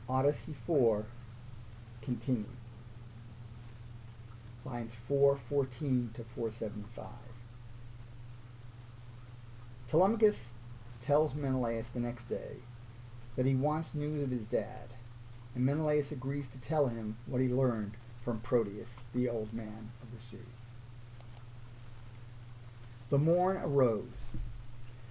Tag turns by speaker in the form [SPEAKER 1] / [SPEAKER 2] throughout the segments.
[SPEAKER 1] Odyssey IV continued. Lines 414 to 475. Telemachus tells Menelaus the next day that he wants news of his dad, and Menelaus agrees to tell him what he learned from Proteus, the old man of the sea. The morn arose.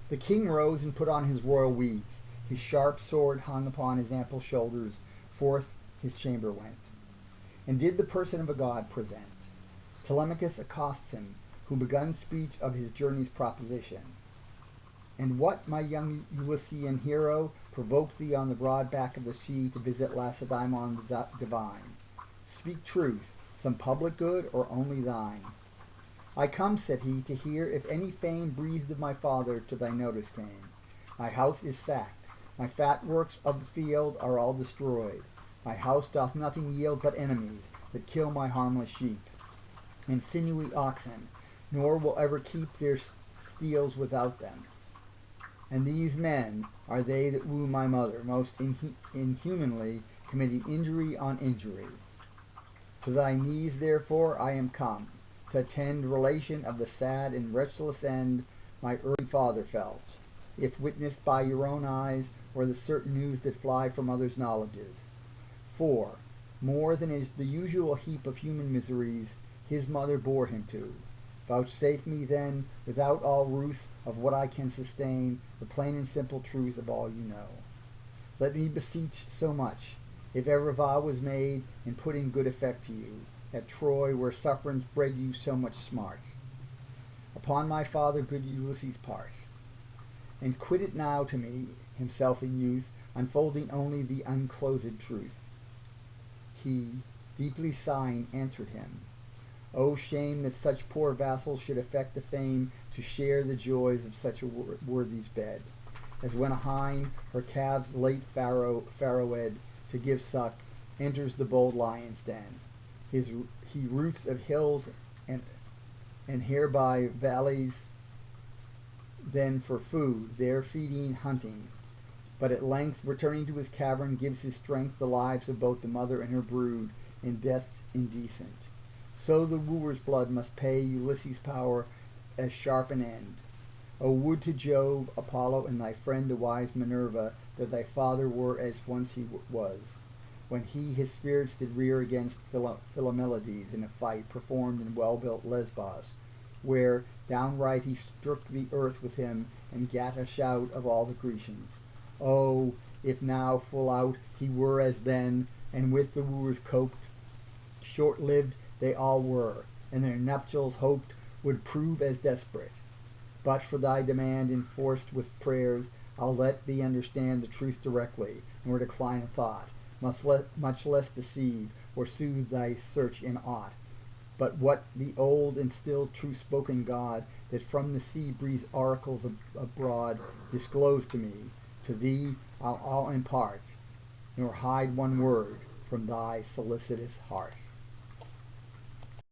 [SPEAKER 1] The king rose and put on his royal weeds. His sharp sword hung upon his ample shoulders. Forth his chamber went, and did the person of a god present. Telemachus accosts him, who begun speech of his journey's proposition. And what, my young Ulyssean hero, provoked thee on the broad back of the sea to visit Lacedaemon the divine? Speak truth, some public good or only thine? I come, said he, to hear if any fame breathed of my father to thy notice came. My house is sacked, my fat works of the field are all destroyed. My house doth nothing yield but enemies that kill my harmless sheep and sinewy oxen, nor will ever keep their steels without them. And these men are they that woo my mother, most inhumanly committing injury on injury. To thy knees, therefore, I am come, to attend relation of the sad and wretchless end my early father felt, if witnessed by your own eyes, or the certain news that fly from others' knowledges. For, more than is the usual heap of human miseries, his mother bore him to. Vouchsafe me then, without all ruth of what I can sustain, the plain and simple truth of all you know. Let me beseech so much, if ever vow was made and put in good effect to you, at Troy, where sufferance bred you so much smart. Upon my father good Ulysses' part, and quit it now to me, himself in youth, unfolding only the unclosed truth. He, deeply sighing, answered him, O shame that such poor vassals should affect the fame to share the joys of such a worthy's bed, as when a hind, her calves late farrowed to give suck, enters the bold lion's den. He roots of hills and hereby valleys, then for food, there feeding, hunting, but at length returning to his cavern gives his strength the lives of both the mother and her brood in deaths indecent. So the wooer's blood must pay Ulysses' power as sharp an end. O would to Jove, Apollo, and thy friend the wise Minerva, that thy father were as once he was, when he his spirits did rear against Philomelides in a fight performed in well-built Lesbos, where downright he struck the earth with him, and gat a shout of all the Grecians. Oh, if now full out he were as then, and with the wooers coped, short-lived they all were, and their nuptials hoped would prove as desperate. But for thy demand enforced with prayers, I'll let thee understand the truth directly, nor decline a thought, much less deceive or soothe thy search in aught. But what the old and still true-spoken God, that from the sea breathes oracles abroad, disclosed to me, to thee I'll impart, nor hide one word from thy solicitous heart.